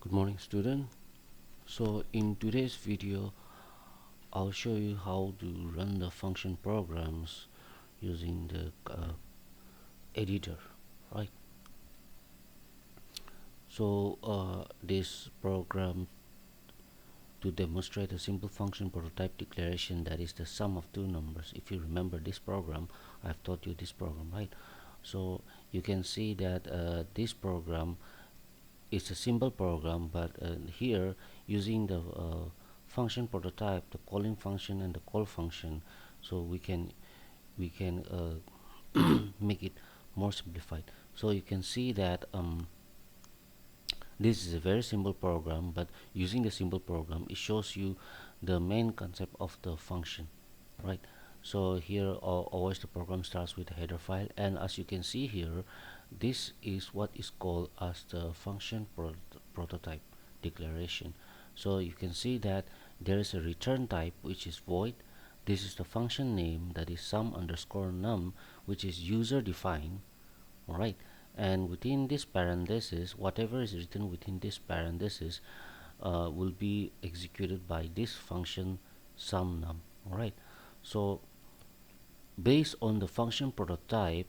Good morning, student. So in today's video I'll show you how to run the function programs using the editor, right? This program to demonstrate a simple function prototype declaration, that is the sum of two numbers. If you remember this program, I've taught you this program, right? So you can see that this program is a simple program, but here using the function prototype, the calling function and the call function, so we can make it more simplified. So you can see that this is a very simple program, but using the simple program, it shows you the main concept of the function, right? So here always the program starts with a header file, and as you can see here, this is what is called as the function prototype declaration. So you can see that there is a return type which is void. This is the function name, that is sum underscore num, which is user defined. Alright, and within this parenthesis, whatever is written within this parenthesis will be executed by this function sum num. Alright, so based on the function prototype,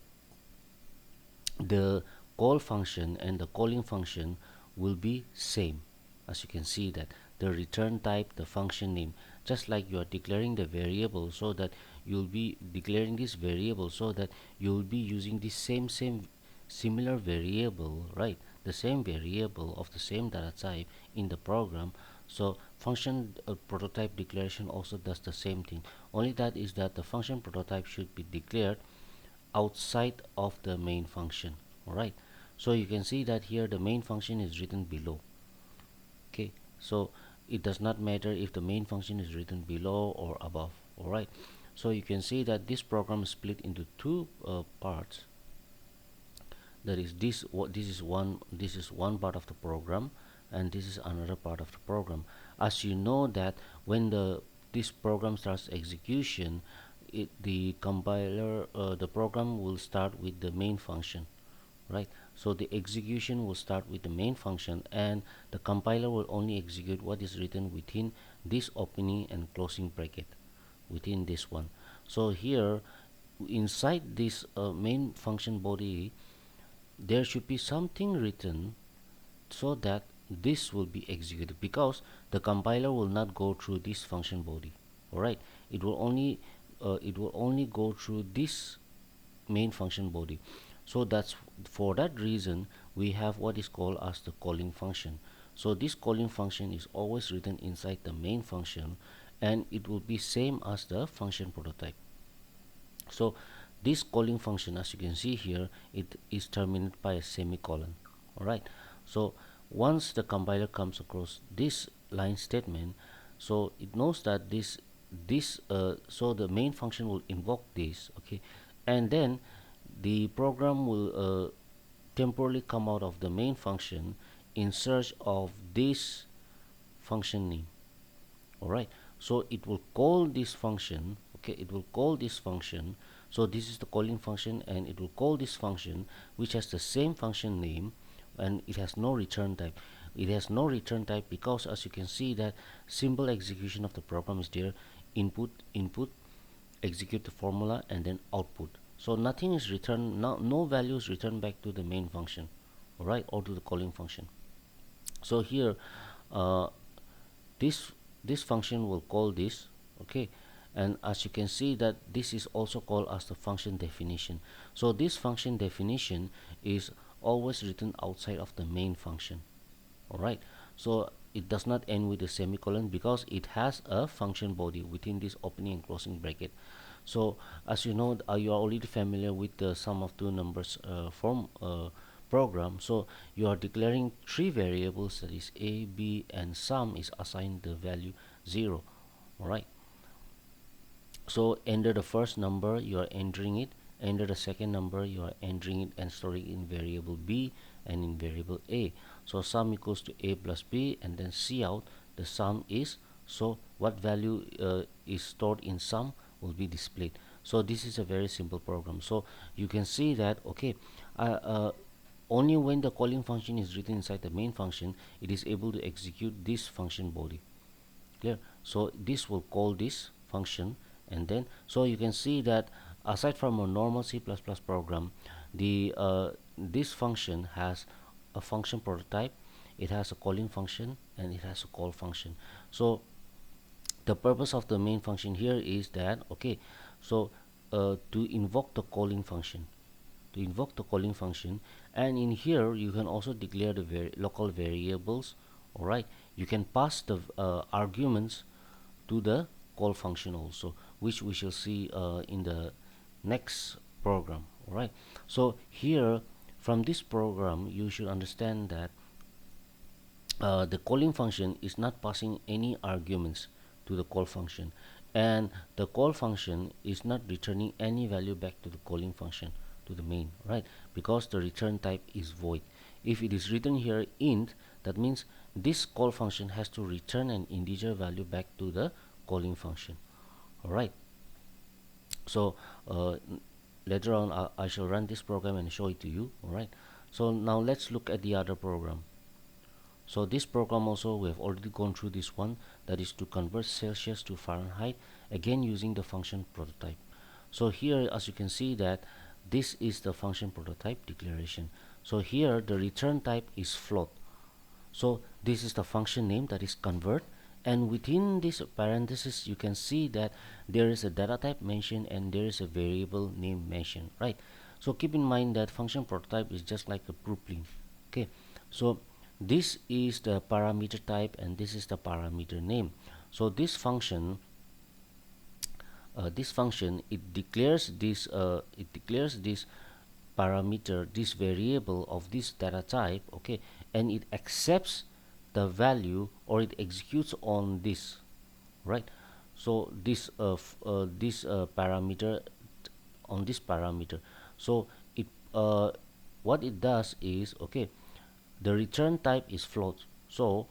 the call function and the calling function will be same. As you can see that the return type, the function name, just like you are declaring the variable, so that you'll be declaring this variable, so that you'll be using the same similar variable, right? The same variable of the same data type in the program. So function prototype declaration also does the same thing, only that is that the function prototype should be declared outside of the main function. Alright, so you can see that here the main function is written below. Okay, so it does not matter if the main function is written below or above. Alright, so you can see that this program is split into two parts. That is, this is one part of the program, and this is another part of the program. As you know that when this program starts execution, the compiler, the program will start with the main function, right? So the execution will start with the main function, and the compiler will only execute what is written within this opening and closing bracket, within this one. So here inside this main function body, there should be something written so that this will be executed, because the compiler will not go through this function body. All right, it will only go through this main function body. So that's for that reason we have what is called as the calling function. So this calling function is always written inside the main function, and it will be same as the function prototype. So this calling function, as you can see here, it is terminated by a semicolon. All right, so once the compiler comes across this line statement, so it knows that so the main function will invoke this, okay, and then the program will temporarily come out of the main function in search of this function name. All right, so it will call this function. Okay, it will call this function. So this is the calling function, and it will call this function, which has the same function name, and it has no return type. It has no return type because, as you can see, that simple execution of the program is there. Input, execute the formula, and then output. So nothing is returned, no value is returned back to the main function, all right, or to the calling function. So here uh, this this function will call this, okay, and as you can see that this is also called as the function definition. So this function definition is always written outside of the main function. All right, so it does not end with a semicolon because it has a function body within this opening and closing bracket. So as you know, you are already familiar with the sum of two numbers form program. So you are declaring three variables, that is a, b, and sum is assigned the value 0. All right, so enter the first number, you are entering it. Enter the second number, you are entering it and storing in variable b and in variable a. So sum equals to a plus b, and then see out the sum is, so what value is stored in sum will be displayed. So this is a very simple program. So you can see that, okay, uh, only when the calling function is written inside the main function it is able to execute this function body. Clear? So this will call this function, and then so you can see that aside from a normal C++ program, the this function has a function prototype, it has a calling function, and it has a call function. So the purpose of the main function here is that, okay, so to invoke the calling function, and in here you can also declare the local variables. All right, you can pass the arguments to the call function also, which we shall see in the next program. All right, so here from this program you should understand that the calling function is not passing any arguments to the call function, and the call function is not returning any value back to the calling function, to the main, right? Because the return type is void. If it is written here int, that means this call function has to return an integer value back to the calling function. All right, so later on I shall run this program and show it to you. All right, so now let's look at the other program. So this program also, we have already gone through this one, that is to convert Celsius to Fahrenheit, again using the function prototype. So here, as you can see, that this is the function prototype declaration. So here the return type is float. So this is the function name, that is convert, and within this parenthesis you can see that there is a data type mentioned and there is a variable name mentioned, right? So keep in mind that function prototype is just like a proof-link. Okay, so this is the parameter type and this is the parameter name. So this function it declares this parameter, this variable of this data type, okay, and it accepts the value, or it executes on this, right? So this parameter, on this parameter, so it what it does is, okay, the return type is float, so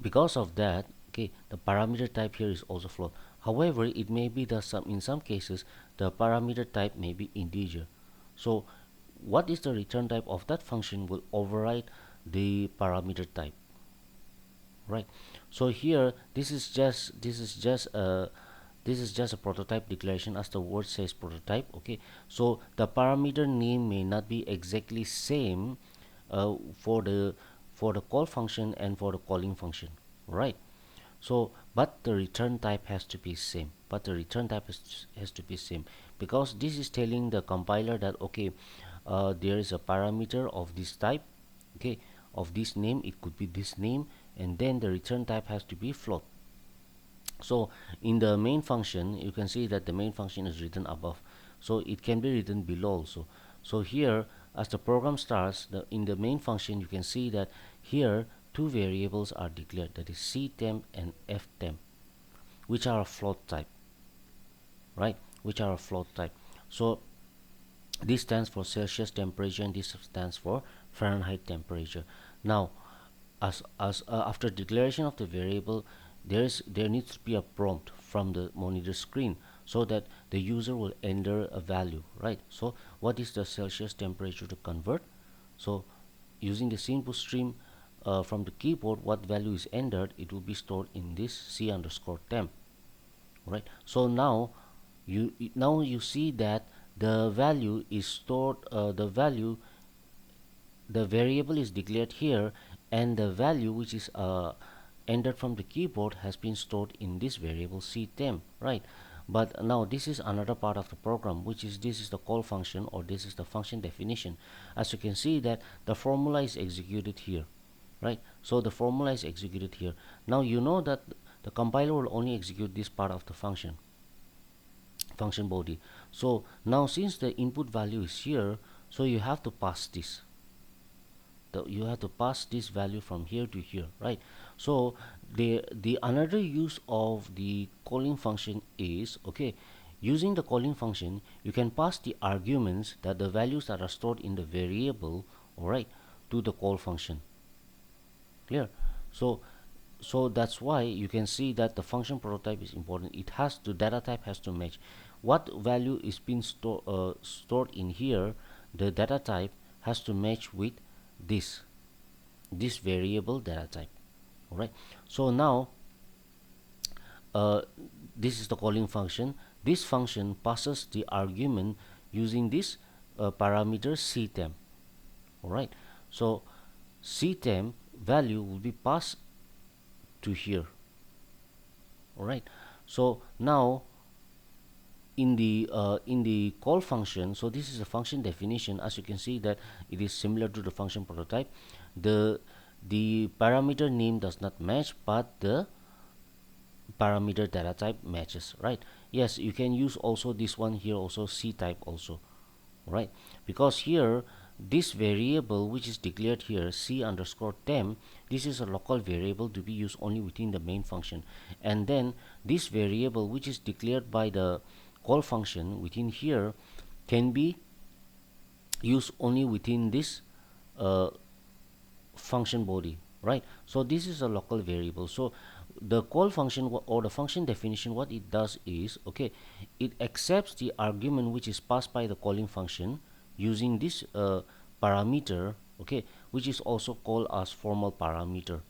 because of that, okay, the parameter type here is also float. However, it may be that in some cases the parameter type may be integer. So what is the return type of that function will override the parameter type, right? So here this is just a prototype declaration, as the word says, prototype. Okay, so the parameter name may not be exactly same for the call function and for the calling function, right? So but the return type has to be same, has to be same, because this is telling the compiler that, okay, there is a parameter of this type, okay, of this name, it could be this name, and then the return type has to be float. So in the main function you can see that the main function is written above, so it can be written below also. So here, as the program starts, in the main function you can see that here two variables are declared, that is ctemp and ftemp, which are a float type, right? So this stands for Celsius temperature and this stands for Fahrenheit temperature. Now as after declaration of the variable, there needs to be a prompt from the monitor screen so that the user will enter a value, right? So what is the Celsius temperature to convert? So using the input stream from the keyboard, what value is entered, it will be stored in this c_temp, right? So now you see that the value is stored, the variable is declared here, and the value which is entered from the keyboard has been stored in this variable ctemp, right? But now this is another part of the program, which is this is the call function, or this is the function definition. As you can see that the formula is executed here, right? So the formula is executed here. Now you know that the compiler will only execute this part of the function body. So now since the input value is here, so you have to pass this, you have to pass this value from here to here, right? So the another use of the calling function is, okay, using the calling function you can pass the arguments, that the values that are stored in the variable, all right, to the call function. Clear? So that's why you can see that the function prototype is important. It has to, data type has to match what value is being stored in here, the data type, has to match with this variable data type. All right, so now uh, this is the calling function. This function passes the argument using this parameter ctemp. All right, so ctemp value will be passed to here. All right, so now in the call function, so this is a function definition. As you can see that it is similar to the function prototype. The parameter name does not match, but the parameter data type matches, right? Yes, you can use also this one here, also C type also, right? Because here this variable which is declared here, c underscore temp, this is a local variable to be used only within the main function. And then this variable which is declared by the call function within here can be used only within this uh, function body, right? So this is a local variable. So the call function or the function definition, what it does is, okay, it accepts the argument which is passed by the calling function using this parameter, okay, which is also called as formal parameter,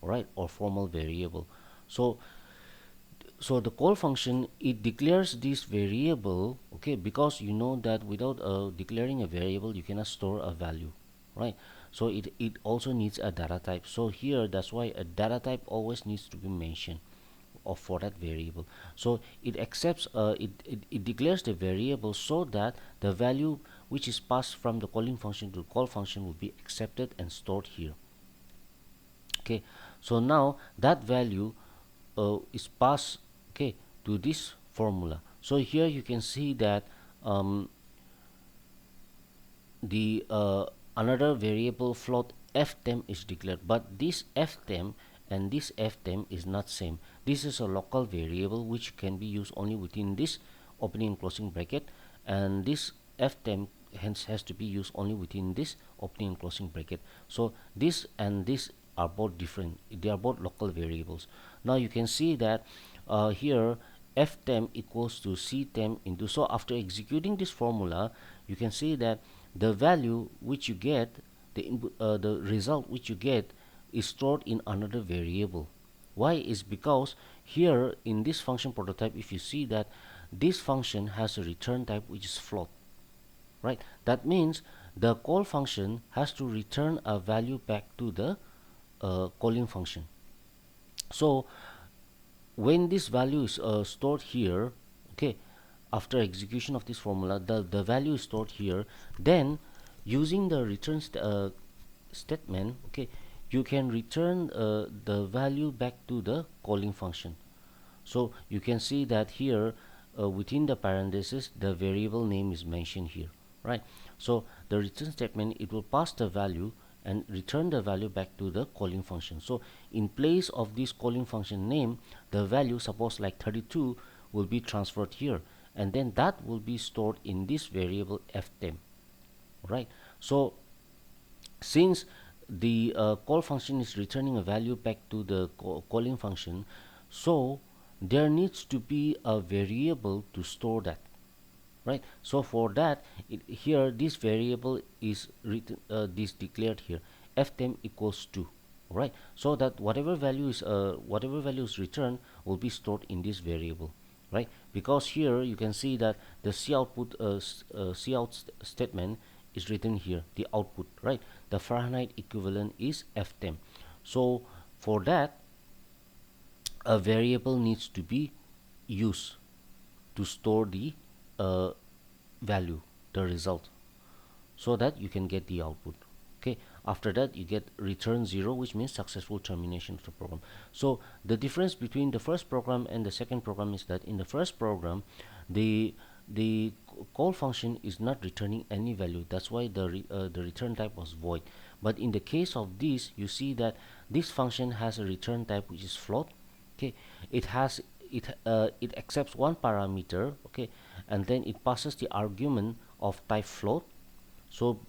right, or formal variable. So the call function, it declares this variable, okay, because you know that without declaring a variable you cannot store a value, right? So it also needs a data type. So here that's why a data type always needs to be mentioned of for that variable. So it accepts it declares the variable so that the value which is passed from the calling function to the call function will be accepted and stored here. Okay, so now that value is passed, okay, to this formula. So here you can see that the another variable float ftemp is declared, but this ftemp and this ftemp is not same. This is a local variable which can be used only within this opening and closing bracket, and this ftemp hence has to be used only within this opening and closing bracket. So this and this are both different, they are both local variables. Now you can see that here ftemp equals to ctemp into, so after executing this formula you can see that the value which you get, the result which you get is stored in another variable. Why? Is because here in this function prototype, if you see that this function has a return type which is float, right? That means the call function has to return a value back to the calling function. So when this value is stored here, okay, after execution of this formula, the value is stored here. Then using the return statement, okay, you can return the value back to the calling function. So you can see that here within the parenthesis the variable name is mentioned here, right? So the return statement, it will pass the value and return the value back to the calling function. So in place of this calling function name, the value, suppose like 32, will be transferred here, and then that will be stored in this variable ftemp, right? So since the call function is returning a value back to the calling function, so there needs to be a variable to store that, right? So for that, here this variable is written, this declared here, ftemp equals 2, right? So that whatever value is returned will be stored in this variable, right? Because here you can see that the cout statement is written here, the output, right? The Fahrenheit equivalent is ftemp. So for that, a variable needs to be used to store the value, the result, so that you can get the output. Okay, after that you get return 0, which means successful termination of the program. So the difference between the first program and the second program is that in the first program the call function is not returning any value. That's why the return type was void. But in the case of this, you see that this function has a return type which is float. Okay, it accepts one parameter, okay, and then it passes the argument of type float. So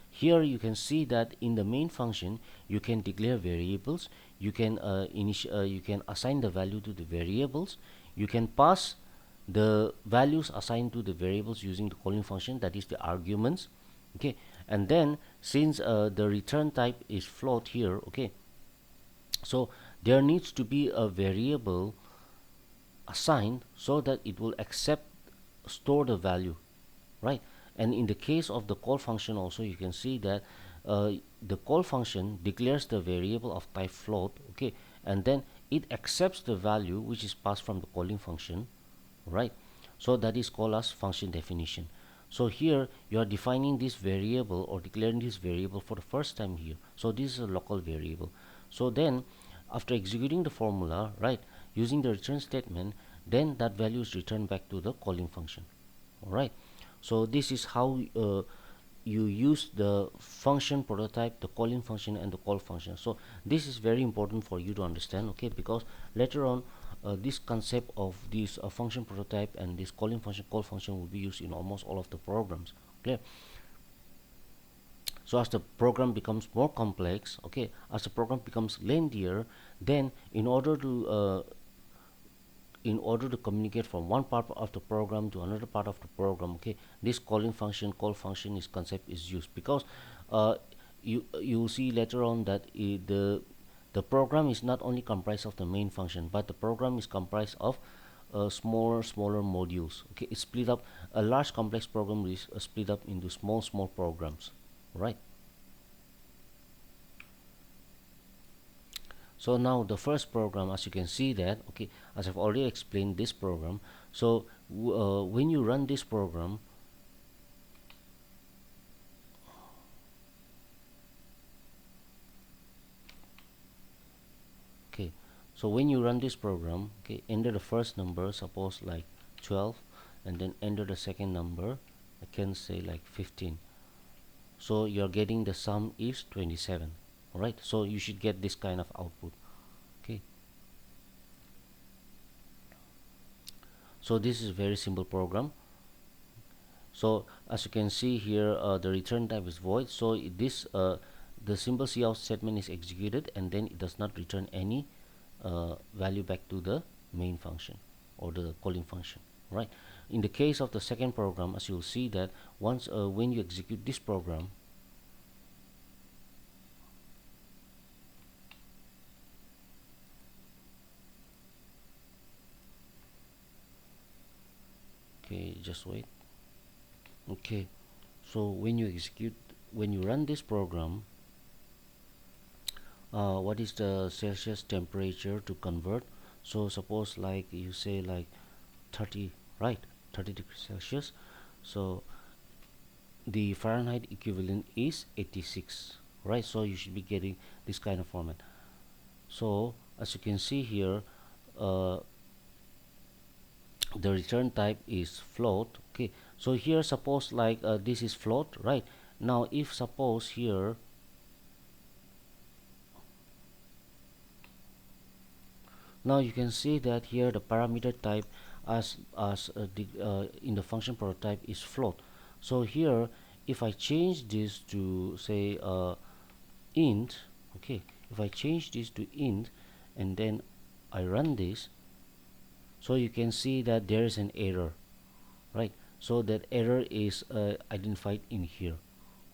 here you can see that in the main function you can declare variables, you can you can assign the value to the variables, you can pass the values assigned to the variables using the calling function, that is the arguments, okay, And then since the return type is float here, okay, so there needs to be a variable assigned so that it will accept store the value, right? And in the case of the call function also, you can see that the call function declares the variable of type float, okay, and then it accepts the value which is passed from the calling function, right? So that is called as function definition. So here you are defining this variable or declaring this variable for the first time here. So this is a local variable. So then after executing the formula, right, using the return statement, then that value is returned back to the calling function. All right. So this is how you use the function prototype, the calling function, and the call function. So this is very important for you to understand, okay, because later on this concept of this function prototype and this calling function, call function will be used in almost all of the programs. Okay. So as the program becomes more complex, okay, as the program becomes lengthier, then in order to communicate from one part of the program to another part of the program, okay, this calling function, call function is concept is used, because uh, you will see later on that the program is not only comprised of the main function, but the program is comprised of smaller modules, okay. It's split up. A large complex program is split up into small programs, right? So now the first program, as you can see that, okay, as I've already explained this program. So when you run this program, okay, so when you run this program, okay, enter the first number, suppose like 12, and then enter the second number, I can say like 15. So you're getting the sum is 27. All right, so you should get this kind of output, okay. So this is a very simple program. So as you can see here, the return type is void. So this the simple cout statement is executed, and then it does not return any value back to the main function or the calling function, right? In the case of the second program, as you'll see that once when you execute this program, okay, just wait. Okay, so when you run this program, what is the Celsius temperature to convert? So suppose like you say like 30, right, 30 degrees Celsius. So the Fahrenheit equivalent is 86, right? So you should be getting this kind of format. So as you can see here, uh, the return type is float, okay. So here suppose like this is float, right? Now if suppose here, now you can see that here the parameter type in the function prototype is float. So here if I change this to say int, okay, if I change this to int and then I run this, so you can see that there is an error, right? So that error is identified in here,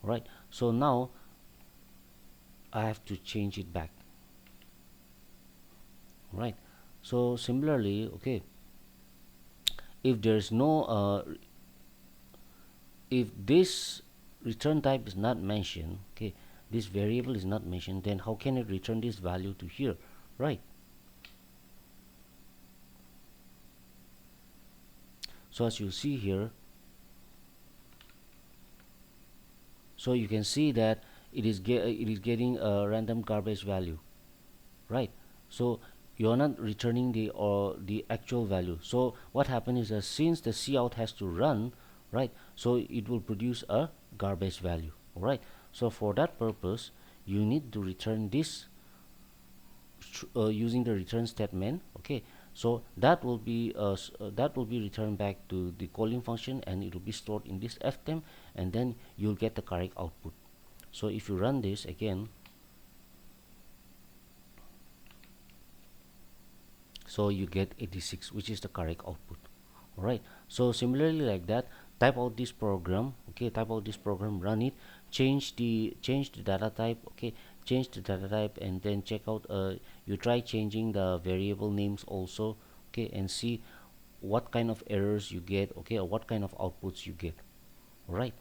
right? So now I have to change it back, right? So similarly, okay, if there is no if this return type is not mentioned, okay, this variable is not mentioned, then how can it return this value to here, right? So as you see here, so you can see that it is getting a random garbage value, right? So you are not returning the actual value. So what happens is that since the cout has to run, right, so it will produce a garbage value, all right. So for that purpose you need to return this using the return statement, okay. So that will be returned back to the calling function, and it will be stored in this ftem, and then you'll get the correct output. So if you run this again, so you get 86, which is the correct output. All right. So similarly like that, type out this program. Okay, type out this program, run it, change the data type. Okay, change the data type, and then check out, you try changing the variable names also. Okay, and see what kind of errors you get. Okay, or what kind of outputs you get. Right.